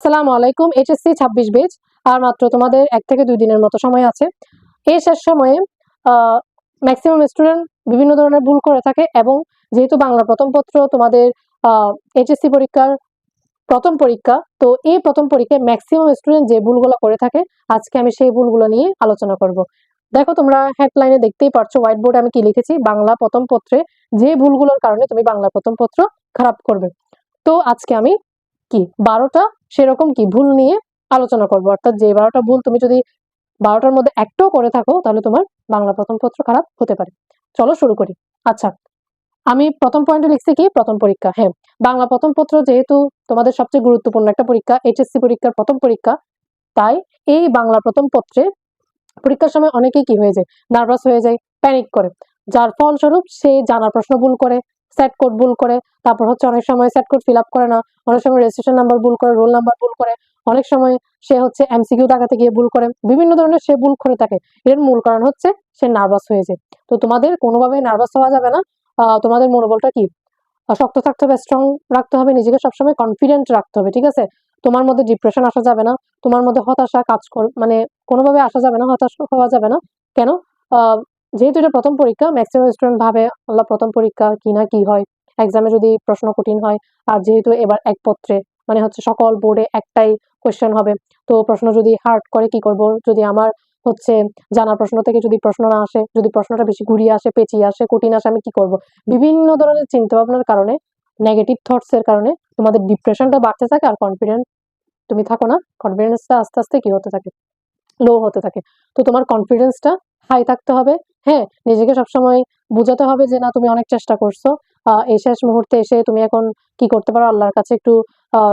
আসসালামু আলাইকুম। এইচএসসি 26 বেচ আর মাত্র তোমাদের 1 থেকে 2 দিনের মতো সময় আছে। এই শেষ সময়ে ম্যাক্সিমাম স্টুডেন্ট বিভিন্ন ধরনের ভুল করে থাকে এবং যেহেতু বাংলা প্রথম পত্র তোমাদের এইচএসসি পরীক্ষার প্রথম পরীক্ষা, তো এই প্রথম পরীক্ষায় ম্যাক্সিমাম স্টুডেন্ট যে ভুলগুলো করে থাকে আজকে আমি সেই ভুলগুলো নিয়ে আলোচনা করব। দেখো তোমরা হেডলাইনে দেখতেই পারছো হোয়াইট বোর্ডে আমি কি লিখেছি, বাংলা প্রথম পত্রে যে ভুলগুলোর কারণে তুমি বাংলা প্রথম পত্র খারাপ করবে। তো আজকে আমি 12টা সেরকম ভুল নিয়ে আলোচনা করব, অর্থাৎ যে 12টা ভুল তুমি যদি 12টার মধ্যে একটাও করে থাকো তাহলে তোমার বাংলা প্রথম পত্র খারাপ হতে পারে। চলো শুরু করি। আচ্ছা, আমি প্রথম পয়েন্টে লিখছি কি প্রথম পরীক্ষা। হ্যাঁ, বাংলা প্রথম পত্র যেহেতু তোমাদের সবচেয়ে গুরুত্বপূর্ণ একটা পরীক্ষা, এইচএসসি পরীক্ষার প্রথম পরীক্ষা, তাই এই বাংলা প্রথম পত্রে পরীক্ষার সময় অনেকেই কি হয়ে যায়, নার্ভাস হয়ে যায়, প্যানিক করে, যার ফলস্বরূপ সে জানা প্রশ্ন ভুল করে, সেট কোড ভুল করে, তারপর হচ্ছে অনেক সময় সেট কোড ফিল আপ করে না, অনেক সময় রেজিস্ট্রেশন নাম্বার ভুল করে, রোল নাম্বার ভুল করে, অনেক সময় সে হচ্ছে এমসিকিউ টাকাতে গিয়ে ভুল করে, বিভিন্ন ধরনের সে ভুল করে থাকে। এর মূল কারণ হচ্ছে সে নার্ভাস হয়ে যায়। তো তোমাদের কোনোভাবেই নার্ভাস হওয়া যাবে না। তোমাদের মনোবলটা শক্ত থাকতে হবে, স্ট্রং রাখতে হবে, নিজেকে সবসময় কনফিডেন্ট রাখতে হবে, ঠিক আছে? তোমার মধ্যে ডিপ্রেশন আসা যাবে না, তোমার মধ্যে হতাশা মানে কোনোভাবে আসা যাবে না, হতাশ হওয়া যাবে না। কেন? আহ যেহেতু এটা প্রথম পরীক্ষা, ম্যাক্সিমাম স্টুডেন্ট ভাবে আল্লাহ প্রথম পরীক্ষা কি না কি হয়, এক্সামে যদি প্রশ্ন কঠিন হয়, আর যেহেতু এবার এক পত্রে মানে হচ্ছে সকল বোর্ডে একটাই কোয়েশ্চেন হবে, তো প্রশ্ন যদি হার্ড করে কি করব, যদি আমার হচ্ছে জানা প্রশ্ন থেকে যদি প্রশ্ন না আসে, যদি প্রশ্নটা বেশি ঘুরিয়ে আসে, পেঁচিয়ে আসে, কঠিন আসে, আমি কি করব? বিভিন্ন ধরনের চিন্তা ভাবনার কারণে, নেগেটিভ থটস এর কারণে তোমাদের ডিপ্রেশনটা বাড়তে থাকে, আর কনফিডেন্ট তুমি থাকো না, কনফিডেন্সটা আস্তে আস্তে কি হতে থাকে, লো হতে থাকে। তো তোমার কনফিডেন্সটা হাই থাকতে হবে। হ্যাঁ, নিজেকে সবসময় বোঝাতে হবে যে না, তুমি অনেক চেষ্টা করছো। এই শেষ মুহূর্তে এসে তুমি এখন কি করতে পারো, আল্লাহর কাছে একটু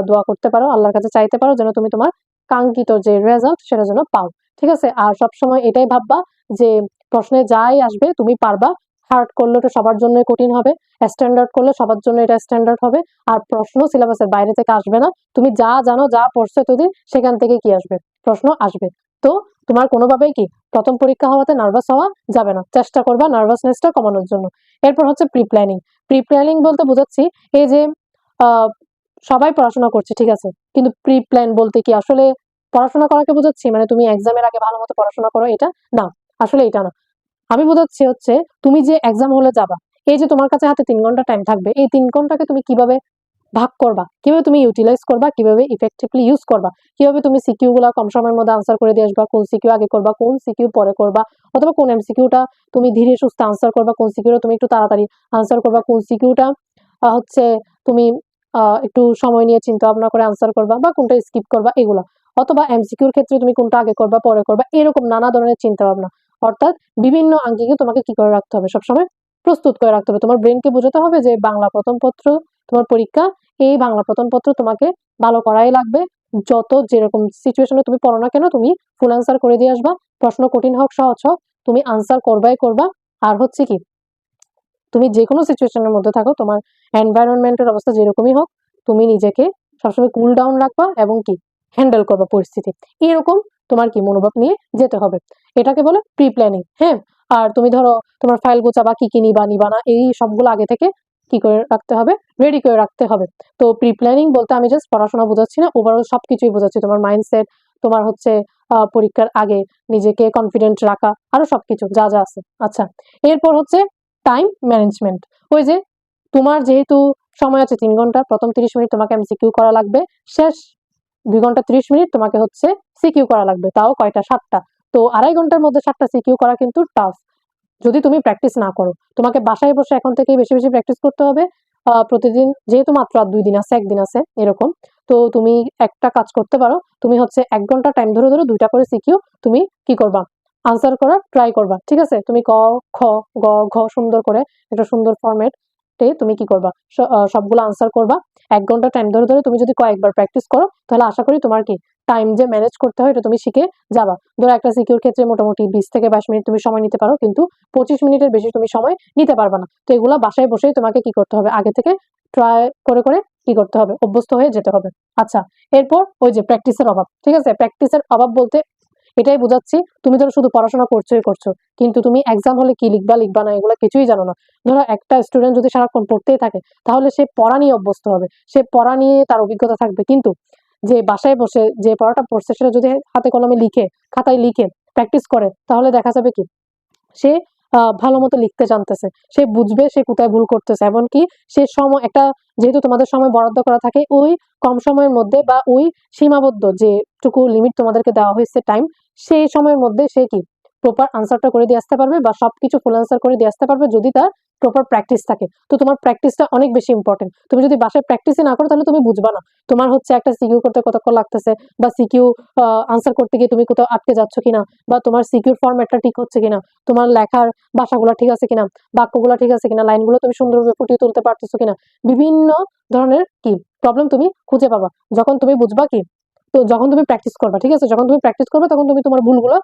দোয়া করতে পারো, আল্লাহর কাছে চাইতে পারো যেন তুমি তোমার কাঙ্ক্ষিত যে রেজাল্ট সেটা যেন পাও, ঠিক আছে? আর সবসময় এটাই ভাববা যে প্রশ্নে যাই আসবে তুমি পারবা। হার্ড করলে ওটা সবার জন্য কঠিন হবে, স্ট্যান্ডার্ড করলে সবার জন্য এটা স্ট্যান্ডার্ড হবে। আর প্রশ্ন সিলেবাসের বাইরে থেকে আসবে না, তুমি যা জানো, যা পড়ছো এতদিন, সেখান থেকে কি আসবে, প্রশ্ন আসবে। তো তোমার কোনোভাবেই প্রথম পরীক্ষা হওয়াতে নার্ভাস হওয়া যাবে না, চেষ্টা করবা নার্ভাসনেসটা কমানোর জন্য। এরপর হচ্ছে প্রি প্ল্যানিং। প্রি প্ল্যানিং বলতে বোঝাচ্ছি এই যে আহ সবাই পড়াশোনা করছে, ঠিক আছে, কিন্তু প্রি প্ল্যান বলতে কি আসলে পড়াশোনা করাকে বোঝাচ্ছি মানে তুমি এক্সামের আগে ভালো মতো পড়াশোনা করো, এটা না, আসলে এটা না। আমি বোঝাচ্ছি হচ্ছে তুমি যে এক্সাম হলে যাবা, এই যে তোমার কাছে হাতে 3 ঘন্টা টাইম থাকবে, এই 3 ঘন্টাকে তুমি কিভাবে ভাগ করবা, কিভাবে তুমি ইউটিলাইজ করবা, কিভাবে ইফেক্টিভলি ইউজ করবা, কিভাবে তুমি সিকিউ গুলা কম সময়ের মধ্যে আনসার করে দিয়ে আসবা, কোন সিকিউ আগে করবা, কোন সিকিউ পরে করবা, অথবা কোন এমসিকিউটা তুমি ধীরে সুস্থে আনসার করবা, কোন সিকিউটা তুমি একটু তাড়াতাড়ি আনসার করবা, কোন সিকিউটা হচ্ছে তুমি একটু সময় নিয়ে চিন্তা ভাবনা করে আনসার করবা, বা কোনটা স্কিপ করবা, এগুলা। অথবা এমসিকিউর ক্ষেত্রে তুমি কোনটা আগে করবা, পরে করবা, এরকম নানা ধরনের চিন্তা ভাবনা। অর্থাৎ বিভিন্ন আঙ্গিকে তোমাকে কি করে রাখতে হবে, সবসময় প্রস্তুত করে রাখতে হবে। তোমার ব্রেনকে বোঝাতে হবে যে বাংলা প্রথম পত্র তোমার পরীক্ষা, এই বাংলা প্রথম পত্র তোমাকে ভালো করাই লাগবে। যত যেরকম সিচুয়েশনে তুমি পড়ো না কেন, তুমি ফুল আনসার করে দিয়ে আসবা। প্রশ্ন কঠিন হোক সহজ হোক, তুমি আনসার করবাই করবা। আর হচ্ছে কি, তুমি যে কোনো সিচুয়েশনের মধ্যে থাকো, তোমার এনভায়রনমেন্টের অবস্থা যেরকমই হোক, তুমি নিজেকে সবসময় কুল ডাউন রাখবা এবং হ্যান্ডেল করবা পরিস্থিতি। এরকম তোমার মনোভাব নিয়ে যেতে হবে। এটাকে বলে প্রি প্ল্যানিং। হ্যাঁ, আর তুমি ধরো তোমার ফাইল গোছাবা, কি নিবা নিবা না, এই সবগুলো আগে থেকে কি করে রাখতে হবে, রেডি করে রাখতে হবে। তো প্রি প্ল্যানিং বলতে আমি জাস্ট পড়াশোনা বোঝাচ্ছি না, ওভারঅল সবকিছুই বোঝাচ্ছি। তোমার মাইন্ডসেট, তোমার হচ্ছে পরীক্ষার আগে নিজেকে কনফিডেন্ট রাখা, আরো সবকিছু যা যা আছে। আচ্ছা, এরপর হচ্ছে টাইম ম্যানেজমেন্ট। ওই যে তোমার যেহেতু সময় আছে 3 ঘন্টা, প্রথম 30 মিনিট তোমাকে এমসিকিউ করা লাগবে, শেষ 2 ঘন্টা 30 মিনিট তোমাকে হচ্ছে সিকিউ করা লাগবে। তাও কয়টা? 7টা। তো 2.5 ঘন্টার মধ্যে 7টা সিকিউ করা কিন্তু টাফ, যদি তুমি প্র্যাকটিস না করো। তোমাকে বাসায় বসে এখন থেকেই বেশি বেশি প্র্যাকটিস করতে হবে। প্রতিদিন, যেহেতু মাত্র আর 2 দিন আছে, 1 দিন আছে এরকম, তো তুমি একটা কাজ করতে পারো, তুমি হচ্ছে 1 ঘন্টা টাইম ধরে ধরে 2টা করে সিকিউ তুমি কি করবা, আনসার করার ট্রাই করবা, ঠিক আছে? তুমি ক, খ, গ, ঘ সুন্দর করে একটা সুন্দর ফরম্যাট তুমি কি করবা, সবগুলো আনসার করবা। 1 ঘন্টা টাইম ধরে ধরে তুমি যদি কয়েকবার প্র্যাকটিস করো, তাহলে আশা করি তোমার টাইম যে ম্যানেজ করতে হয় এটা তুমি শিখে যাবা। ধরো একটা সিকিউর ক্ষেত্রে মোটামুটি 20 থেকে 22 মিনিট তুমি সময় নিতে পারো, কিন্তু 25 মিনিটের বেশি তুমি সময় নিতে পারবা না। তো এগুলা বাসায় বসেই তোমাকে কি করতে হবে, আগে থেকে ট্রাই করে করে কি করতে হবে, অভ্যস্ত হয়ে যেতে হবে। আচ্ছা, এরপর ওই যে প্র্যাকটিসের অভাব, ঠিক আছে? প্র্যাকটিসের অভাব বলতে এটাই বোঝাচ্ছি, তুমি ধরো শুধু পড়াশোনা করছোই করছো, কিন্তু তুমি এক্সাম হলে কি লিখবা লিখবা না এগুলো কিছুই জানো না। ধরো একটা স্টুডেন্ট যদি সারাক্ষণ পড়তেই থাকে, তাহলে সে পড়া নিয়ে অভ্যস্ত হবে, সে পড়া নিয়ে তার অভিজ্ঞতা থাকবে, কিন্তু যে বাসায় বসে যে পড়াটা পড়ছে সেটা যদি হাতে কলমে লিখে, খাতায় লিখে প্র্যাকটিস করে, তাহলে দেখা যাবে কি সে ভালো মতো লিখতে জানতেছে, সে বুঝবে সে কোথায় ভুল করতেছে। এমনকি সে সময় একটা, যেহেতু তোমাদের সময় বরাদ্দ করা থাকে, ওই কম সময়ের মধ্যে বা ওই সীমাবদ্ধ যেটুকু লিমিট তোমাদেরকে দেওয়া হয়েছে টাইম, সেই সময়ের মধ্যে সে কি প্রপার আনসারটা করে দিয়ে আসতে পারবে বা সবকিছু ফুল আনসার করে দিয়ে আসতে পারবে, যদি তার প্রপার প্র্যাকটিস থাকে। তো তোমার প্র্যাকটিসটা অনেক বেশি ইম্পর্টেন্ট। তুমি যদি বাসায় প্র্যাকটিসই না করো তাহলে তুমি বুঝবা না। তোমার হচ্ছে একটা সিকিউ করতে কতক্ষণ লাগতেছে, বা সিকিউ আনসার করতে গিয়ে তুমি কোথাও আটকে যাচ্ছ কিনা, বা তোমার সিকিউর ফরম্যাটটা ঠিক হচ্ছে কিনা, তোমার লেখার ভাষাগুলো ঠিক আছে কিনা, বাক্যগুলো ঠিক আছে কিনা, লাইনগুলো তুমি সুন্দরভাবে ফুটিয়ে তুলতে পারতেছো কিনা, বিভিন্ন ধরনের কি প্রবলেম তুমি খুঁজে পাবা যখন তুমি বুঝবা কি, তো যখন তুমি প্র্যাকটিস করবা। ঠিক আছে, যখন তুমি প্র্যাকটিস করবে তখন তুমি তোমার ভুলগুলো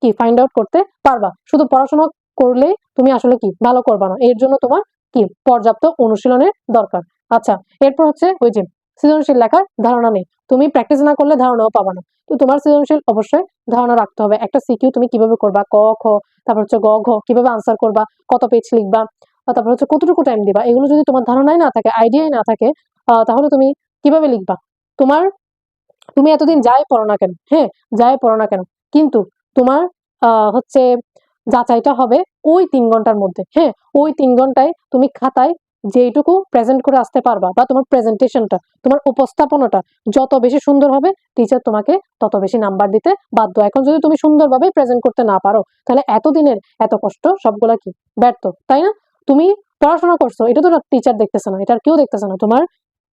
কি ফাইন্ড আউট করতে পারবা। শুধু পড়াশোনা করলে তুমি আসলে কি ভালো করবা না, এর জন্য তোমার কি পর্যাপ্ত অনুশীলনের দরকার। আচ্ছা, এরপর হচ্ছে ওই যে সৃজনশীল লেখার ধারণা নেই, তুমি প্র্যাকটিস না করলে ধারণাও পাবা না। তো তোমার সৃজনশীল অবশ্যই ধারণা রাখতে হবে। একটা সিকিউ তুমি কিভাবে করবা, ক খ, তারপর হচ্ছে গ ঘ কিভাবে আনসার করবা, কত পেজ লিখবা, তারপর হচ্ছে কতটুকু টাইম দিবা, এগুলো যদি তোমার ধারণাই না থাকে, আইডিয়াই না থাকে, তাহলে তুমি কিভাবে লিখবা? তোমার তুমি এতদিন যাই পড়ো না কেন, হ্যাঁ, যাই পড়ো না কেন, কিন্তু তোমার হচ্ছে যাচাইটা হবে ওই 3 ঘন্টার মধ্যে। হ্যাঁ, ওই 3 ঘন্টায় তুমি খাতায় যেইটুকু প্রেজেন্ট করে আসতে পারবা, বা তোমার প্রেজেন্টেশনটা, তোমার উপস্থাপনাটা যত বেশি সুন্দর হবে, টিচার তোমাকে তত বেশি নাম্বার দিতে বাধ্য। এখন যদি তুমি সুন্দরভাবে প্রেজেন্ট করতে না পারো, তাহলে এতদিনের এত কষ্ট সবগুলা কি ব্যর্থ, তাই না? তুমি পড়াশোনা করছো, এটা তো টিচার দেখতেছে না, এটা আর কেউ দেখতেছে না। তোমার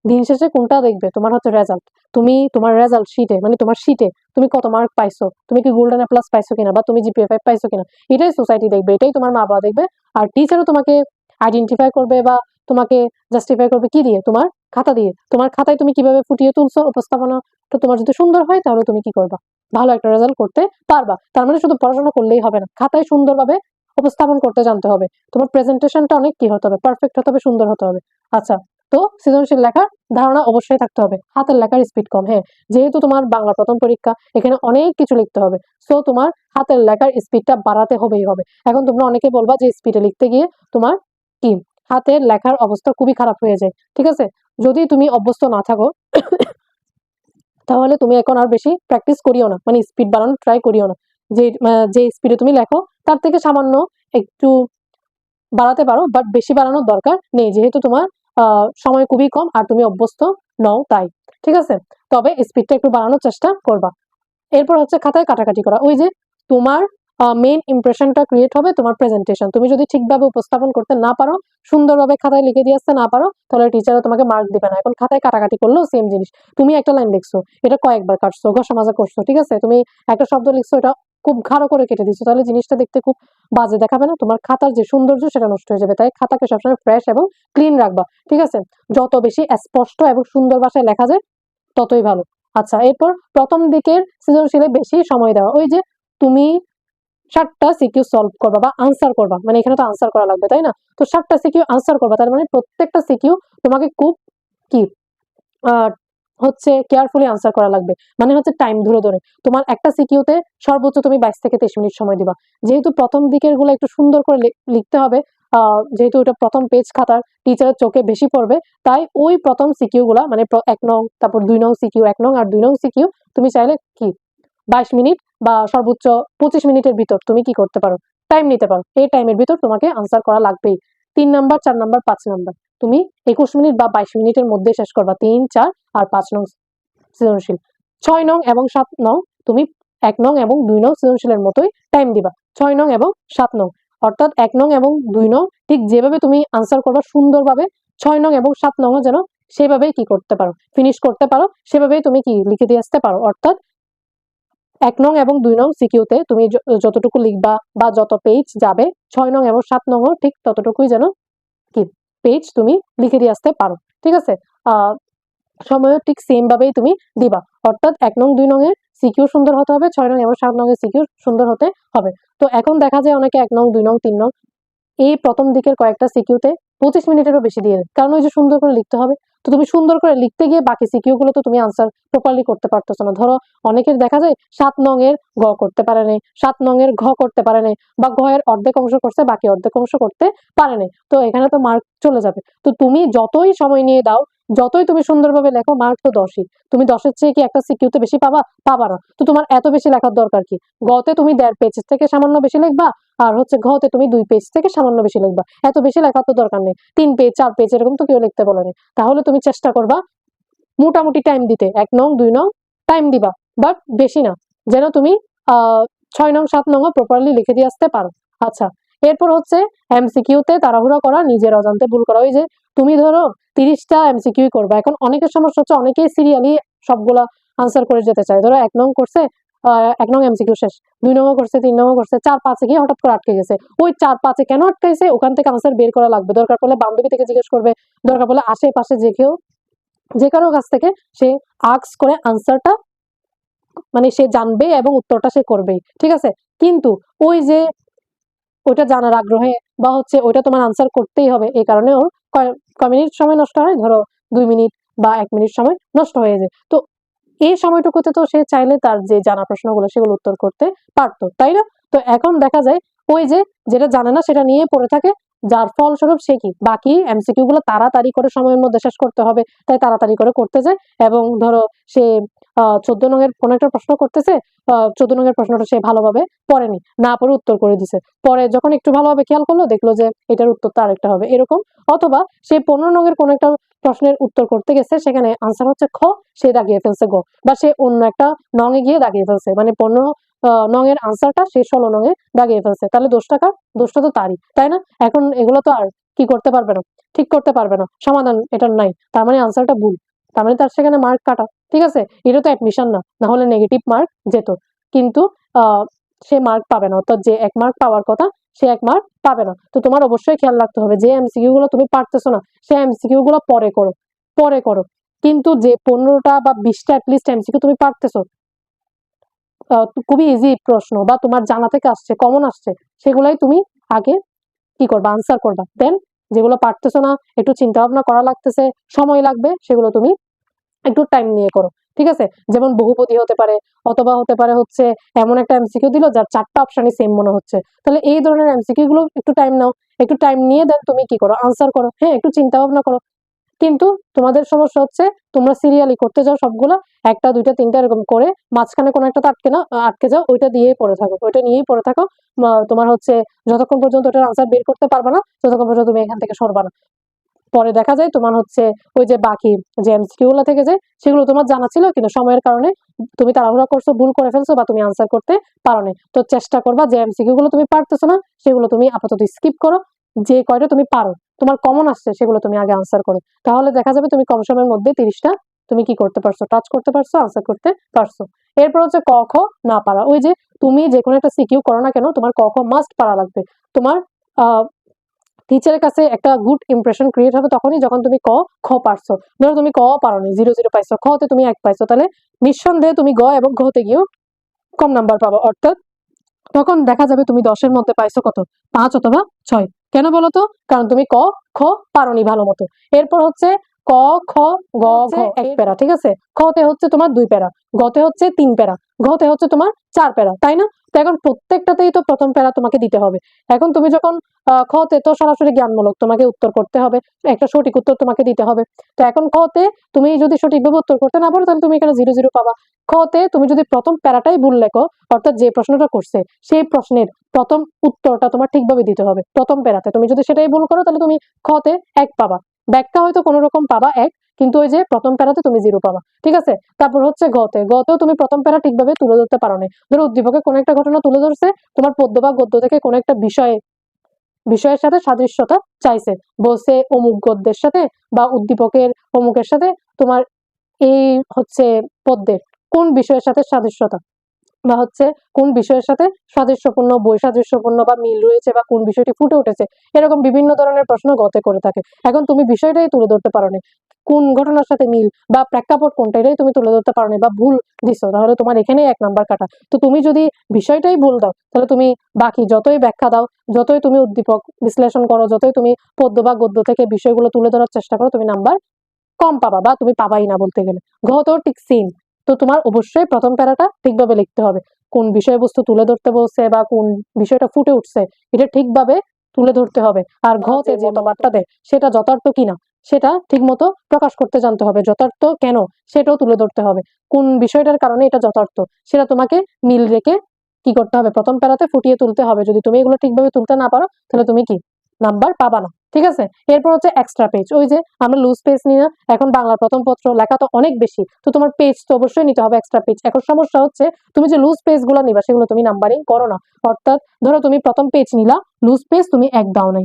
দিন শেষে কোনটা দেখবে? তোমার হচ্ছে রেজাল্ট। তুমি তোমার রেজাল্ট শিটে, মানে তোমার শিটে তুমি কত মার্ক পাইছো, তুমি কি গোল্ডেন এ প্লাস পাইছো কিনা, বা তুমি জিপিএ 5 পাইছো কিনা, এটাই সোসাইটি দেখবে, এটাই তোমার মা বাবা দেখবে। আর টিচারও তোমাকে আইডেন্টিফাই করবে বা তোমাকে জাস্টিফাই করবে কি দিয়ে? তোমার খাতা দিয়ে। তোমার খাতায় তুমি কিভাবে ফুটিয়ে তুলছো উপস্থাপনা, তো তোমার যদি সুন্দর হয় তাহলে তুমি কি করবা? ভালো একটা রেজাল্ট করতে পারবা। তার মানে শুধু পড়াশোনা করলেই হবে না, খাতায় সুন্দরভাবে উপস্থাপন করতে জানতে হবে। তোমার প্রেজেন্টেশনটা অনেক কি হতে হবে, পারফেক্ট হতে হবে, সুন্দর হতে হবে। আচ্ছা, তো সৃজনশীল লেখার ধারণা অবশ্যই থাকতে হবে। হাতের লেখার স্পিড কম, হ্যাঁ, যেহেতু তোমার বাংলা প্রথম পরীক্ষা, এখানে অনেক কিছু লিখতে হবে, সো তোমার হাতের লেখার স্পিডটা বাড়াতে হবেই হবে। এখন তোমরা অনেকে বলবা যে স্পিডে লিখতে গিয়ে তোমার কি হাতের লেখার অবস্থা খুবই খারাপ হয়ে যায়। ঠিক আছে, যদি তুমি অভ্যস্ত না থাকো তাহলে তুমি এখন আর বেশি প্র্যাকটিস করিও না, মানে স্পিড বাড়ানোর ট্রাই করিও না। যে স্পিডে তুমি লেখো তার থেকে সামান্য একটু বাড়াতে পারো, বাট বেশি বাড়ানোর দরকার নেই, যেহেতু তোমার সময় খুবই কম আর তুমি অভ্যস্ত নও তাই। ঠিক আছে, তবে স্পিডটা একটু বাড়ানোর চেষ্টা করবা। এরপর হচ্ছে খাতায় কাটাকাটি করা। ওই যে তোমার মেইন ইমপ্রেশনটা ক্রিয়েট হবে তোমার প্রেজেন্টেশন। তুমি যদি ঠিকভাবে উপস্থাপন করতে না পারো, সুন্দরভাবে খাতায় লিখে দিয়ে আসতে না পারো, তাহলে টিচারও তোমাকে মার্ক দিবে না। এখন খাতায় কাটাকাটি করলেও সেম জিনিস, তুমি একটা লাইন লিখছো, এটা কয়েকবার কাটছো, ঘষা মাজা করছো, ঠিক আছে, তুমি একটা শব্দ লিখছো, এটা খুব ঘাড়ো করে কেটে দিচ্ছ, তাহলে জিনিসটা দেখতে খুব বাজে দেখাবে না? তোমার খাতার যে সৌন্দর্য সেটা নষ্ট হয়ে যাবে। তাই খাতাকে সবসময় ফ্রেশ এবং ক্লিন রাখবা। ঠিক আছে, যত বেশি স্পষ্ট এবং সুন্দর ভাষায় লেখা যায় ততই ভালো। আচ্ছা, এরপর প্রথম দিকের সৃজনশীলে বেশি সময় দেওয়া। ওই যে তুমি 7টা সিকিউ সলভ করবা বা আনসার করবা, মানে এখানে তো আনসার করা লাগবে, তাই না? তো 7টা সিকিউ আনসার করবা, তার মানে প্রত্যেকটা সিকিউ তোমাকে খুব কি হচ্ছে কেয়ারফুলি আনসার করা লাগবে, মানে হচ্ছে টাইম ধরে ধরে। তোমার একটা সিকিউতে সর্বোচ্চ তুমি 22 থেকে 23 মিনিট সময় দিবা। যেহেতু প্রথম দিকের গুলো একটু সুন্দর করে লিখতে হবে, যেহেতু এটা প্রথম পেজ খাতার, টিচারের চোখে বেশি পড়বে, তাই ওই প্রথম সিকিউ গুলা, মানে 1 নং, তারপর 2 নং সিকিউ, 1 নং আর 2 নং সিকিউ তুমি চাইলে কি 22 মিনিট বা সর্বোচ্চ 25 মিনিটের ভিতর তুমি কি করতে পারো, টাইম নিতে পারো। এই টাইমের ভিতর তোমাকে আনসার করা লাগবেই। 3 নাম্বার, 4 নাম্বার, 5 নাম্বার তুমি 21 মিনিট বা 22 মিনিটের মধ্যে শেষ করবা। 3, 4 আর 5 নং সৃজনশীল। 6 নং এবং 7 নং তুমি 1 নং এবং 2 নং সৃজনশীলের মতোই টাইম দিবা। 6 নং এবং 7 নং, অর্থাৎ 1 নং এবং 2 নং ঠিক যেভাবে তুমি আনসার করবা সুন্দরভাবে, 6 নং এবং 7 নং যেন সেভাবেই কি করতে পারো, ফিনিশ করতে পারো, সেভাবেই তুমি কি লিখে দিয়ে আসতে পারো। অর্থাৎ 1 নং এবং 2 নং সিকিউতে তুমি যতটুকু লিখবা বা যত পেজ যাবে, 6 নং এবং 7 নংও ঠিক ততটুকুই যেন কি পেজ তুমি লিখে দিয়ে আসতে পারো। ঠিক আছে, সময়ও ঠিক সেম ভাবেই তুমি দিবা। অর্থাৎ 1 নং 2 নং এর সিকিউ সুন্দর হতে হবে, 6 নং এবং 7 নং এর সিকিউ সুন্দর হতে হবে। তো এখন দেখা যায় অনেকে 1 নং 2 নং 3 নং এই প্রথম দিকের কয়েকটা সিকিউতে 25 মিনিটেরও বেশি দিয়ে দেয়, কারণ ওই যে সুন্দর করে লিখতে হবে। তো তুমি সুন্দর করে লিখতে গিয়ে বাকি সিকিউ গুলো তো তুমি আনসার প্রপারলি করতে পারতেছো না। ধরো অনেকের দেখা যায় 7 নং এর গ করতে পারে নাই, 7 নং এর ঘ করতে পারে নাই, বা ঘ এর অর্ধেক অংশ করছে, বাকি অর্ধেক অংশ করতে পারে নাই, তো এখানে তো মার্ক চলে যাবে। তো তুমি যতই সময় নিয়ে দাও, যতই তুমি সুন্দরভাবে লেখো মার্ক তো 10ই। তুমি 10-এর চেয়ে কি একটা সিকিউতে বেশি পাবা? পাবা না। তো তোমার এত বেশি লেখার দরকার কি? গতে তুমি 1.5 পেজ থেকে সামান্য বেশি লিখবা, আর হচ্ছে ঘতে তুমি 2 পেজ থেকে সামান্য বেশি লিখবা। এত বেশি লেখার তো দরকার নেই। 3 পেজ 4 পেজ এরকম তো কেউ লিখতে বলেনি। তাহলে তুমি চেষ্টা করবা মোটামুটি টাইম দিতে, 1 নং 2 নং টাইম দিবা, বাট বেশি না, যেন তুমি 6 নং 7 নং প্রপারলি লিখে দিয়ে আসতে পারো। আচ্ছা, এরপর হচ্ছে এমসিকিউতে তাড়াহুড়া করা, নিজের অজান্তে ভুল করা। ওই যে তুমি ধরো 30টা এমসিকিউ করবা, এখন অনেকের সমস্যা হচ্ছে অনেকেই সিরিয়ালি সবগুলা আনসার করে যেতে চায়। ধরো 1 নং করছে, 1 নং এমসিকিউ শেষ, 2 নং করছে, 3 নং করছে, 4-5-এ গিয়ে হঠাৎ করে আটকে গেছে। ওই 4-5-এ কেন আটকাইছে ওখান থেকে আনসার বের করা লাগবে। দরকার পড়লে বান্ধবী থেকে জিজ্ঞেস করবে, দরকার পড়লে আশেপাশে যে কারো কাছ থেকে সে আস্ক করে আনসারটা মানে সে জানবে এবং উত্তরটা সে করবেই, ঠিক আছে। কিন্তু ওই যে ওইটা জানার আগ্রহে বা হচ্ছে ওইটা তোমার আনসার করতেই হবে, এই কারণে ওর কয় মিনিট সময় নষ্ট হয়, ধরো 2 মিনিট বা 1 মিনিট সময় নষ্ট হয়ে যায়। তো এই সময়টুকুতে তো সে চাইলে তার যে জানা প্রশ্নগুলো সেগুলো উত্তর করতে পারতো, তাই না? তো এখন দেখা যায় ওই যে যেটা জানে না সেটা নিয়ে পড়ে থাকে, যার ফলস্বরূপ সে কি বাকি এমসিকিউ গুলো তাড়াতাড়ি করে সময়ের মধ্যে শেষ করতে হবে, তাই তাড়াতাড়ি করে করতে যায়। এবং ধরো সে 14 নং এর কোন একটা প্রশ্ন করতেছে, 14 নং এর প্রশ্নটা সে ভালোভাবে পড়েনি, না পড়ে উত্তর করে দিছে। পরে যখন একটু ভালোভাবে খেয়াল করলো, দেখলো যে এটার উত্তর তো আরেকটা হবে, এরকম। অথবা সে 15 নং এর কোন একটা প্রশ্নের উত্তর করতে গেছে, সেখানে আনসার হচ্ছে খ, সে দাগিয়ে ফেলছে গ, বা সে অন্য একটা নং এ গিয়ে দাগিয়ে ফেলছে, মানে 15 নং এর আনসারটা সে 16 নং এ দাগিয়ে ফেলছে। তাহলে দোষটা কার? দোষটা তো তারই, তাই না? এখন এগুলো তো আর কি করতে পারবে না, ঠিক করতে পারবে না, সমাধান এটার নাই, তার মানে আনসারটা ভুল, তার মানে তার সেখানে মার্ক কাটা, ঠিক আছে। এটা তো অ্যাডমিশন না, না হলে নেগেটিভ মার্ক যেত, কিন্তু সে মার্ক পাবে না, অর্থাৎ যে 1 মার্ক পাওয়ার কথা সে 1 মার্ক পাবে না। তো তোমার অবশ্যই খেয়াল রাখতে হবে যে এমসিকিউ গুলো তুমি পারতেছো না, সে এমসিকিউ গুলো পরে করো, পরে করো। কিন্তু যে 15টা বা 20টা অ্যাটলিস্ট এমসিকিউ তুমি পারতেছো, খুবই ইজি প্রশ্ন বা তোমার জানা থেকে আসছে, কমন আসছে, সেগুলাই তুমি আগে কি করবা? আনসার করবা। দেন যেগুলো পারতেছো না, একটু চিন্তা ভাবনা করা লাগতেছে, সময় লাগবে, সেগুলো তুমি একটু টাইম নিয়ে করো, ঠিক আছে। যেমন বহুপদী হতে পারে, অথবা হতে পারে হচ্ছে এমন একটা এমসিকিউ দিল যার 4টা অপশনই সেম মনে হচ্ছে, তাহলে এই ধরনের এমসিকিউ গুলো একটু টাইম নাও, একটু টাইম নিয়ে দেন তুমি কি করো? আনসার করো, হ্যাঁ, একটু চিন্তা ভাবনা করো। কিন্তু তোমাদের সমস্যা হচ্ছে তোমরা সিরিয়ালি করতে যাও সবগুলো, 1টা 2টা 3টা এরকম করে, মাঝখানে কোনো একটা আটকে যাও, ওইটা দিয়েই পড়ে থাকো, ওইটা নিয়েই পড়ে থাকো। তোমার হচ্ছে যতক্ষণ পর্যন্ত ওটার আনসার বের করতে পারবে না, ততক্ষণ পর্যন্ত তুমি এখান থেকে সরবা না। পরে দেখা যায় তোমার হচ্ছে ওই যে বাকি যে এমসিকিউ গুলো থেকে যায়, সেগুলো তোমার জানা ছিল কিন্তু সময়ের কারণে তুমি তাড়াহুড়া করছো, ভুল করে ফেলছো, বা তুমি আনসার করতে পারোনি। তো চেষ্টা করবা যে এমসিকিউ গুলো তুমি পারতেছো না সেগুলো তুমি আপাতত স্কিপ করো, যে কয়টা তুমি পারো, তোমার কমন আসছে, সেগুলো তুমি আগে আনসার করো। তাহলে দেখা যাবে তুমি কম সময়ের মধ্যে 30টা তুমি কি করতে পারছো? টাচ করতে পারছো, আনসার করতে পারছো। এরপর হচ্ছে ক খ না পারা। ওই যে তুমি যে কোনো একটা সিকিউ করো না কেন, তোমার ক খ মাস্ট পারা লাগবে। তোমার আহ টিচারের কাছে একটা গুড ইমপ্রেশন ক্রিয়েট হবে তখনই যখন তুমি ক খ পারছো। ধরো তুমি ক পারোনি, 0 পাইছো, খ তে তুমি 1 পাইছো, তাহলে নিঃসন্দেহে তুমি গ এবং ঘ তে গিয়েও কম নাম্বার পাবো। অর্থাৎ তখন দেখা যাবে তুমি 10-এর মধ্যে পাইছো কত? 5 অথবা 6। কেন বলো তো? কারণ তুমি ক খ পারোনি ভালো মতো। এরপর হচ্ছে ক খ গ ঘ 1 প্যারা, ঠিক আছে। খ তে হচ্ছে তোমার 2 প্যারা, গ তে হচ্ছে 3 প্যারা, ঘ তে হচ্ছে তোমার 4 প্যারা, তাই না? তো এখন প্রত্যেকটাতেই তো প্রথম প্যারা তোমাকে দিতে হবে। এখন তুমি যখন খ তে তো সরাসরি জ্ঞানমূলক তোমাকে উত্তর করতে হবে, একটা সঠিক উত্তর তোমাকে দিতে হবে। তো এখন খ তে তুমি যদি সঠিকভাবে উত্তর করতে না পারো, তাহলে তুমি এখানে 0 পাবা। খ তে তুমি যদি প্রথম প্যারাটাই ভুল লেখো, অর্থাৎ যে প্রশ্নটা করছে সেই প্রশ্নের প্রথম উত্তরটা তোমার ঠিকভাবে দিতে হবে প্রথম প্যারাতে, তুমি যদি সেটাই ভুল করো তাহলে তুমি খ তে 1 পাবা, ব্যাখ্যা হয়তো কোনো রকম পাবা 1, কিন্তু ওই যে প্রথম প্যারাতে তুমি 0 পাবা, ঠিক আছে। তারপর হচ্ছে গতেও তুমি প্রথম প্যারা ঠিকভাবে তুলে ধরতে পারো না। ধরো উদ্দীপকে কোনো একটা ঘটনা তুলে ধরছে, তোমার পদ্য বা গদ্য থেকে কোনো একটা বিষয়ের সাথে সাদৃশ্যতা চাইছে, বলছে অমুক গদ্যের সাথে বা উদ্দীপকের অমুকের সাথে তোমার এই হচ্ছে পদ্যের কোন বিষয়ের সাথে সাদৃশ্যতা, বা হচ্ছে কোন বিষয়ের সাথে সাদৃশ্যপূর্ণ, বৈসাদৃশ্যপূর্ণ বা মিল রয়েছে, বা কোন বিষয়টি ফুটে উঠেছে, এরকম বিভিন্ন ধরনের প্রশ্ন গতে করে থাকে। এখন তুমি বিষয়টাই তুলে ধরতে পারো না, কোন ঘটনার সাথে মিল বা প্রেক্ষাপট কোনটা, এটাই তুমি তুলে ধরতে পারো না বা ভুল দিছো, তাহলে তোমার এখানেই 1 নাম্বার কাটা। তো তুমি যদি বিষয়টাই ভুল দাও, তাহলে তুমি বাকি যতই ব্যাখ্যা দাও, যতই তুমি উদ্দীপক বিশ্লেষণ করো, যতই তুমি পদ্য বা গদ্য থেকে বিষয়গুলো তুলে ধরার চেষ্টা করো, তুমি নাম্বার কম পাবা বা তুমি পাবাই না বলতে গেলে। ঘ তো ঠিক সেম। তো তোমার অবশ্যই প্রথম প্যারাটা ঠিকভাবে লিখতে হবে, কোন বিষয়বস্তু তুলে ধরতে বলছে বা কোন বিষয়টা ফুটে উঠছে এটা ঠিকভাবে তুলে ধরতে হবে। আর ঘ তে যে মতবাদটা দেয় সেটা যথার্থ কিনা সেটা ঠিকমতো প্রকাশ করতে জানতে হবে, যথার্থ কেন সেটাও তুলে ধরতে হবে, কোন বিষয়টার কারণে এটা যথার্থ সেটা তোমাকে মিল রেখে কি করতে হবে, প্রথম প্যারাতে ফুটিয়ে তুলতে হবে। যদি তুমি এগুলো ঠিকভাবে তুলতে না পারো তাহলে তুমি কি নাম্বার পাবা না, ঠিক আছে। এরপর হচ্ছে এক্সট্রা পেজ, ওই যে আমরা লুজ পেজ নিই না, এখন বাংলা প্রথম পত্র লেখা তো অনেক বেশি, তো তোমার পেজ তো অবশ্যই নিতে হবে এক্সট্রা পেজ। এখন সমস্যা হচ্ছে তুমি যে লুজ পেজ গুলো নিবা সেগুলো তুমি নাম্বারিং করো না, অর্থাৎ ধরো তুমি প্রথম পেজ নিলা, লুজ পেজ তুমি এক দাও নাই,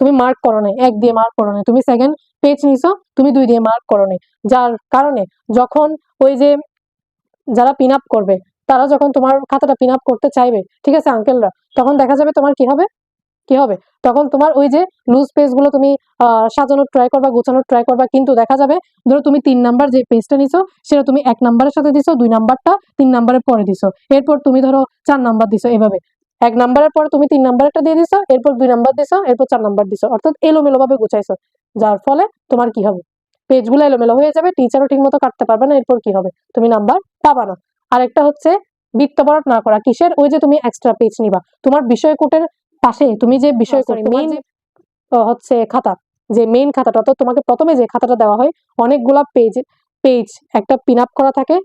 তুমি মার্ক করো নাই, এক দিয়ে মার্ক করো নাই, তুমি সেকেন্ড পেজ নিছো, তুমি 2 দিয়ে মার্ক করো নাই, যার কারণে যখন ওই যে যারা পিন আপ করবে তারা যখন তোমার খাতাটা পিন আপ করতে চাইবে, ঠিক আছে আঙ্কেলরা, তখন দেখা যাবে তোমার কি হবে, তখন তোমার ওই যে লুজ পেজ গুলো তুমি সাজানোর ট্রাই করবা, গোছানোর ট্রাই করবা, কিন্তু দেখা যাবে ধরো তুমি 3 নাম্বার যে পেজটা নিছো সেটা তুমি 1 নাম্বারের সাথে দিছো, 2 নাম্বারটা 3 নাম্বারের পরে দিছো, এরপর তুমি ধরো 4 নাম্বার দিছো, এভাবে 1 নাম্বারের পর তুমি 3 নাম্বারটা দিয়ে দিছো, এরপর 2 নাম্বার দিছো, এরপর 4 নাম্বার দিছো, অর্থাৎ এলোমেলো ভাবে গুছাইছো, যার ফলে তোমার কি হবে, পেজগুলো এলোমেলো হয়ে যাবে, টিচারও ঠিক মতো কাটতে পারবে না, এরপর কি হবে, তুমি নাম্বার পাবা না। আরেকটা হচ্ছে বৃত্তপারট না করা, কিসের, ওই যে তুমি এক্সট্রা পেজ নিবা, তোমার বিষয় কোটের পাশে তুমি যে বিষয় কোট মেইন হচ্ছে খাতা, যে মেইন খাতাটা, তো তোমাকে প্রথমে যে খাতাটা দেওয়া হয় অনেকগুলা পেজ একটা পিন আপ করা থাকে,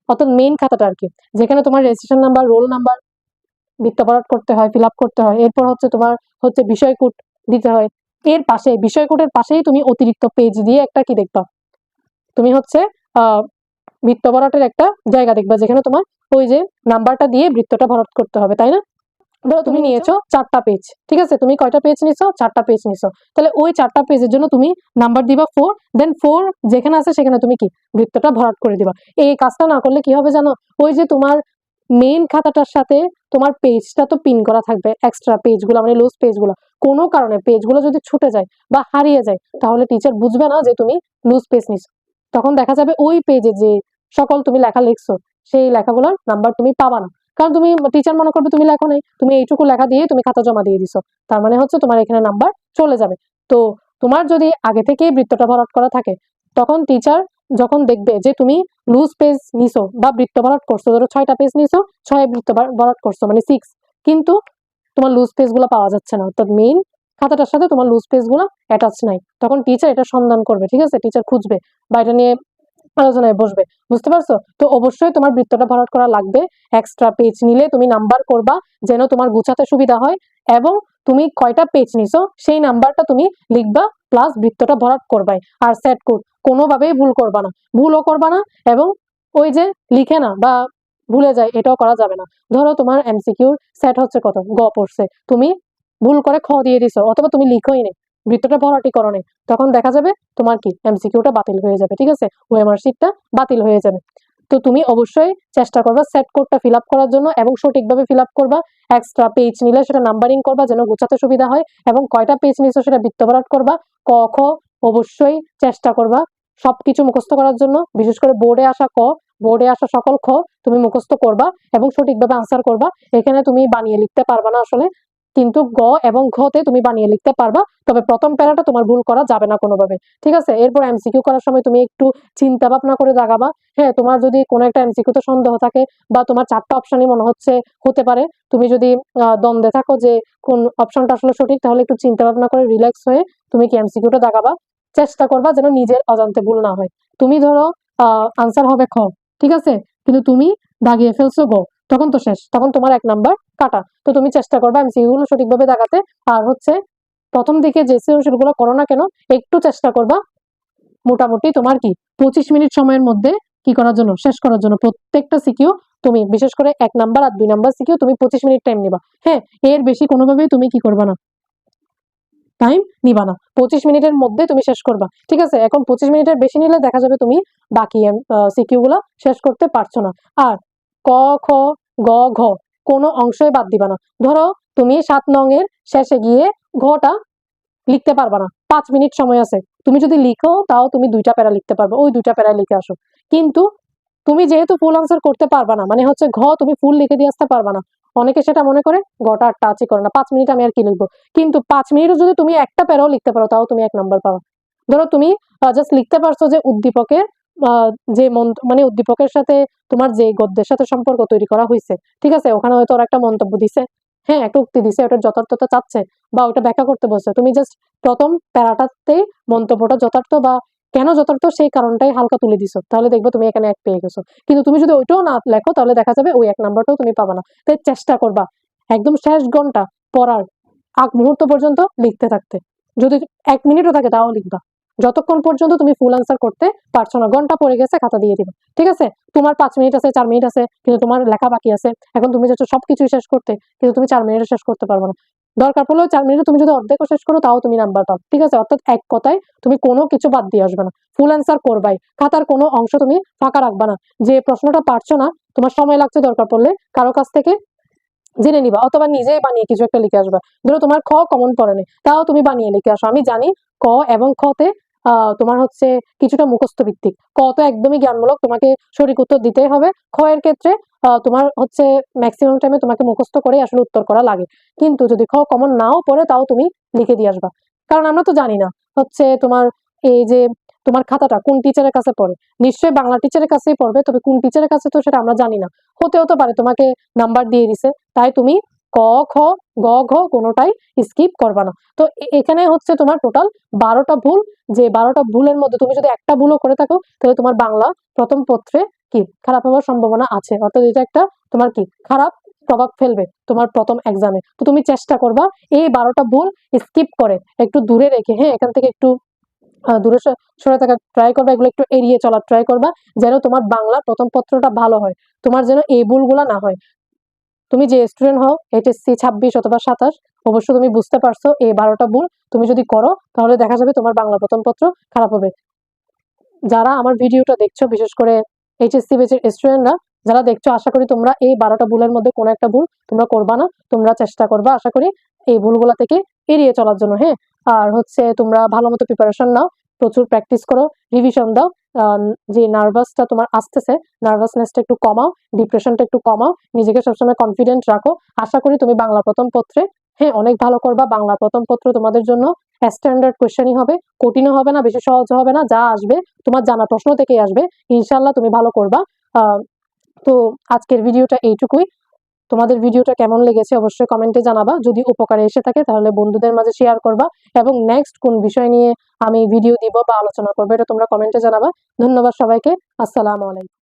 অর্থাৎ মেইন খাতাটা আর কি, যেখানে তোমার রেজিস্ট্রেশন নাম্বার, রোল নাম্বার বৃত্তপারট করতে হয়, ফিল আপ করতে হয়, এরপর হচ্ছে তোমার হচ্ছে বিষয় কোট দিতে হয়, এর পাশে বিষয় কোটের পাশেই তুমি অতিরিক্ত পেজ দিয়ে একটা কি দেখবা, তুমি হচ্ছে বৃত্ত ভরাটের একটা জায়গা দেখবা, যেখানে তোমার ওই যে নাম্বারটা দিয়ে বৃত্তটা ভরাট করতে হবে, তাই না। ধরো তুমি নিয়েছো 4টা পেজ, ঠিক আছে, তুমি কয়টা পেজ নিছো, 4টা পেজ নিছো, তাহলে ওই 4টা পেজের জন্য তুমি নাম্বার দিবা 4, দেন 4 যেখানে আছে সেখানে তুমি কি বৃত্তটা ভরাট করে দিবা। এই কাজটা না করলে কি হবে জানো, ওই যে তোমার মেইন খাতাটার সাথে তোমার পেজটা তো পিন করা থাকবে, এক্সট্রা পেজগুলো মানে লুজ পেজগুলো, কোনো কারণে পেজগুলো যদি ছুটে যায় বা হারিয়ে যায় তাহলে টিচার বুঝবে না যে তুমি লুজ পেজ নিছো, তখন দেখা যাবে ওই পেজে যে সকল তুমি লেখা লিখছো সেই লেখাগুলোর নাম্বার তুমি পাবা না, কারণ তুমি টিচার মনে করবে তুমি লেখো নাই, তুমি এইটুকু লেখা দিয়ে তুমি খাতা জমা দিয়ে দিছো, তার মানে হচ্ছে তোমার এখানে নাম্বার চলে যাবে। তো তোমার যদি আগে থেকেই বৃত্তটা ভরাট করা থাকে, তখন টিচার যখন দেখবে যে তুমি লুজ পেজ নিছো বা বৃত্ত ভরাট করছো, ধরো 6টা পেজ নিছো, 6 বৃত্ত ভরাট করছো মানে 6, কিন্তু তোমার লুজ পেজ গুলো পাওয়া যাচ্ছে না, অর্থাৎ মেইন খাতাটার সাথে তোমার লুজ পেজ গুলো অ্যাটাচ নাই, তখন টিচার এটা সন্ধান করবে, ঠিক আছে, টিচার খুঁজবে বা এটা নিয়ে আলোচনায় বসবে, বুঝতে পারছো। তো অবশ্যই তোমার বৃত্তটা ভরাট করা লাগবে, এক্সট্রা পেজ নিলে তুমি নাম্বার করবা যেন তোমার গুছাতে সুবিধা হয়, এবং তুমি কয়টা পেজ নিছো সেই নাম্বারটা তুমি লিখবা, প্লাস বৃত্তটা ভরাট করবাই। আর সেট কোড কোনোভাবেই ভুল করবা না, ভুলও করবা না, এবং ওই যে লিখে না বা ভুলে যায় এটাও করা যাবে না। ধরো তোমার এমসিকিউর সেট হচ্ছে কত, গ পড়ছে, তুমি ভুল করে খ দিয়ে দিছো, অথবা তুমি লিখোই নেই, বৃত্তটা ভরাটি করো নাই, তখন দেখা যাবে তোমার কি এমসিকিউটা বাতিল হয়ে যাবে, ঠিক আছে, ওএমআর শিটটা বাতিল হয়ে যাবে। তো তুমি অবশ্যই চেষ্টা করবা সেট কোডটা ফিল আপ করার জন্য, এবং সঠিকভাবে ফিল আপ করবা, এক্সট্রা পেজ নিলে সেটা নাম্বারিং করবা যেন গোছাতে সুবিধা হয়, এবং কয়টা পেজ নিছো সেটা বৃত্ত ভরাট করবা, ক খ অবশ্যই চেষ্টা করবা সবকিছু মুখস্থ করার জন্য, বিশেষ করে বোর্ডে আসা ক, বোর্ডে আসা সকল খ তুমি মুখস্থ করবা এবং সঠিকভাবে আনসার করবা। এখানে তুমি বানিয়ে লিখতে পারবা না আসলে, কিন্তু গ এবং ঘতে তুমি বানিয়ে লিখতে পারবা, তবে প্রথম প্যারাটা তোমার ভুল করা যাবে না কোনোভাবে, ঠিক আছে। এরপর এমসিকিউ করার সময় তুমি একটু চিন্তা ভাবনা করে দাগাবা, হ্যাঁ, তোমার যদি কোনো একটা এমসিকিউতে সন্দেহ থাকে বা তোমার 4টা অপশনই মনে হচ্ছে হতে পারে, তুমি যদি দ্বন্দ্বে থাকো যে কোন অপশনটা আসলে সঠিক, তাহলে একটু চিন্তা ভাবনা করে রিল্যাক্স হয়ে তুমি কি এমসিকিউটা দাগাবা, চেষ্টা করবা যেন নিজের অজান্তে ভুল না হয়। তুমি ধরো আনসার হবে খ, ঠিক আছে, কিন্তু তুমি দাগিয়ে ফেলছো গ, তখন তো শেষ, তখন তোমার 1 নাম্বার কাটা। তো তুমি চেষ্টা করবা এমসিকিউ গুলো সঠিকভাবে দাগাতে, আর হচ্ছে প্রথম দিকে যে সৃজনশীল গুলো করো না কেন একটু চেষ্টা করবা মোটামুটি তোমার কি 25 মিনিট সময়ের মধ্যে কি করার জন্য, শেষ করার জন্য। প্রত্যেকটা সিকিউ তুমি বিশেষ করে 1 নাম্বার আর 2 নাম্বার সিকিউ তুমি 25 মিনিট টাইম নিবা, হ্যাঁ, এর বেশি কোনোভাবেই তুমি কি করবা না, টাইম নিবা না, 25 মিনিটের মধ্যে তুমি শেষ করবা, ঠিক আছে। এখন 25 মিনিটের বেশি নিলে দেখা যাবে তুমি বাকি সিকিউ গুলা শেষ করতে পারছো না। আর ক খ গ ঘ কোনো অংশই বাদ দিবা না। ধরো তুমি 7 নং এর শেষে গিয়ে ঘটা লিখতে পারবা না, 5 মিনিট সময় আছে, তুমি যদি লিখো তাও তুমি 2টা প্যারা লিখতে পারবে, ওই 2টা প্যারা লিখে আসো। কিন্তু তুমি যেহেতু ফুল আনসার করতে পারবা না, মানে হচ্ছে ঘ তুমি ফুল লিখে দিয়ে আসতে পারবা না, অনেকে সেটা মনে করে ঘটা আর টাচই করে না, 5 মিনিট আমি আর কি লিখবো, কিন্তু 5 মিনিটও যদি তুমি একটা প্যারাও লিখতে পারো তাও তুমি 1 নাম্বার পাও। ধরো তুমি জাস্ট লিখতে পারছো যে উদ্দীপকের যে মানে উদ্দীপকের সাথে তোমার যে গদ্যের সাথে সম্পর্ক তৈরি করা হয়েছে, ঠিক আছে, ওখানে হয়তো ওরা একটা মন্তব্য দিছে, হ্যাঁ একটা উক্তি দিছে, ওটার যথার্থতা চাচ্ছে বা ওটা ব্যাখ্যা করতে বলছে, তুমি জাস্ট প্রথম প্যারাটাতে মন্তব্যটা যথার্থ বা কেন যথার্থ সেই কারণটাই হালকা তুলে দিছো, তাহলে দেখবো তুমি এখানে 1 পেয়ে গেছো। কিন্তু তুমি যদি ওইটাও না লেখো তাহলে দেখা যাবে ওই 1 নাম্বারটাও তুমি পাবা না। তাই চেষ্টা করবা একদম শেষ ঘন্টা পড়ার আগ মুহূর্ত পর্যন্ত লিখতে থাকতে, যদি 1 মিনিটও থাকে তাও লিখবা, যতক্ষণ পর্যন্ত তুমি ফুল অ্যান্সার করতে পারছো না। ঘন্টা পড়ে গেছে, খাতা দিয়ে দিবা, ঠিক আছে? তোমার 5 মিনিট আছে, 4 মিনিট আছে, কিন্তু তোমার লেখা বাকি আছে। এখন তুমি যাচ্ছ সবকিছুই শেষ করতে, কিন্তু তুমি 4 মিনিটে শেষ করতে পারবে না। দরকার পড়লেও 4 মিনিটে তুমি যদি অর্ধেকও শেষ করো তাও তুমি নাম্বার পাও, ঠিক আছে? অর্থাৎ এক কথায় তুমি কোনো কিছু বাদ দিয়ে আসবে না, ফুল অ্যান্সার করবাই, খাতার কোনো অংশ তুমি ফাঁকা রাখবা না। যে প্রশ্নটা পারছো না, তোমার সময় লাগছে, দরকার পড়লে কারো কাছ থেকে জেনে নিবা, অথবা নিজেই বানিয়ে কিছু একটা লিখে আসবা। ধরো তোমার খ কমন পড়েনি, তাও তুমি বানিয়ে লিখে আসো। আমি জানি ক এবং খতে তোমার হচ্ছে কিছুটা মুখস্থ ভিত্তিক, ক তো একদমই জ্ঞানমূলক, তোমাকে সঠিক উত্তর দিতেই হবে। খ এর ক্ষেত্রে তোমার হচ্ছে ম্যাক্সিমাম টাইমে তোমাকে মুখস্থ করে আসলে উত্তর করা লাগে, কিন্তু যদি খ কমন নাও পড়ে তাও তুমি লিখে দিয়ে আসবা। কারণ আমরা তো জানি না হচ্ছে তোমার এই যে তোমার খাতাটা কোন টিচারের কাছে পড়ে, নিশ্চয়ই বাংলা টিচারের কাছেই পড়বে, তবে কোন টিচারের কাছে তো সেটা আমরা জানি না। হতেও তো পারে তোমাকে নাম্বার দিয়ে দিছে, তাই তুমি ক খ গ ঘ কোনোটাই স্কিপ করবা না। তো এখানে হচ্ছে তোমার টোটাল 12টা ভুল, যে 12টা ভুলের মধ্যে তুমি যদি একটা ভুলও করে থাকো তাহলে তোমার বাংলা প্রথম পত্রে কি খারাপ হওয়ার সম্ভাবনা আছে, অর্থাৎ এটা একটা তোমার কি খারাপ প্রভাব ফেলবে তোমার প্রথম এক্সামে। তো তুমি চেষ্টা করবা এই 12টা ভুল স্কিপ করে একটু দূরে রেখে, হ্যাঁ এখান থেকে একটু দূরে সরে থাকার ট্রাই করবা, এগুলো একটু এড়িয়ে চলার ট্রাই করবা, যেন তোমার বাংলা প্রথম পত্রটা ভালো হয়, তোমার যেন এই ভুলগুলা না হয়। তুমি যে স্টুডেন্ট হও এইচএসসি 26 অথবা 27, অবশ্য তুমি বুঝতে পারছো এই 12টা ভুল তুমি যদি করো তাহলে দেখা যাবে তোমার বাংলা প্রথম পত্র খারাপ হবে। যারা আমার ভিডিওটা দেখছো, বিশেষ করে এইচএসসি ব্যাচের স্টুডেন্টরা যারা দেখছো, আশা করি তোমরা এই 12টা ভুলের মধ্যে কোনো একটা ভুল তোমরা করবা না, তোমরা চেষ্টা করবা আশা করি এই ভুলগুলা থেকে এড়িয়ে চলার জন্য। হ্যাঁ, আর হচ্ছে তোমরা ভালো মতো প্রিপারেশন নাও, প্রচুর প্র্যাকটিস করো, রিভিশন দাও। যে নার্ভাসটা তোমার আসতেছে, নার্ভাসনেসটা একটু কমাও, ডিপ্রেশনটা একটু কমাও, নিজেকে সবসময় কনফিডেন্ট রাখো। আশা করি তুমি বাংলা প্রথম পত্রে হ্যাঁ অনেক ভালো করবা। বাংলা প্রথম পত্র তোমাদের জন্য স্ট্যান্ডার্ড কোয়েশ্চেনই হবে, কঠিনও হবে না, বেশি সহজ হবে না, যা আসবে তোমার জানা প্রশ্ন থেকেই আসবে, ইনশাল্লাহ তুমি ভালো করবা। তো আজকের ভিডিওটা এইটুকুই। তোমাদের ভিডিওটা কেমন লেগেছে অবশ্যই কমেন্টে জানাবা, যদি উপকারে এসে থাকে তাহলে বন্ধুদের মাঝে শেয়ার করবা, এবং নেক্সট কোন বিষয় নিয়ে আমি ভিডিও দিব বা আলোচনা করবো এটা তোমরা কমেন্টে জানাবা। ধন্যবাদ সবাইকে, আসসালামু আলাইকুম।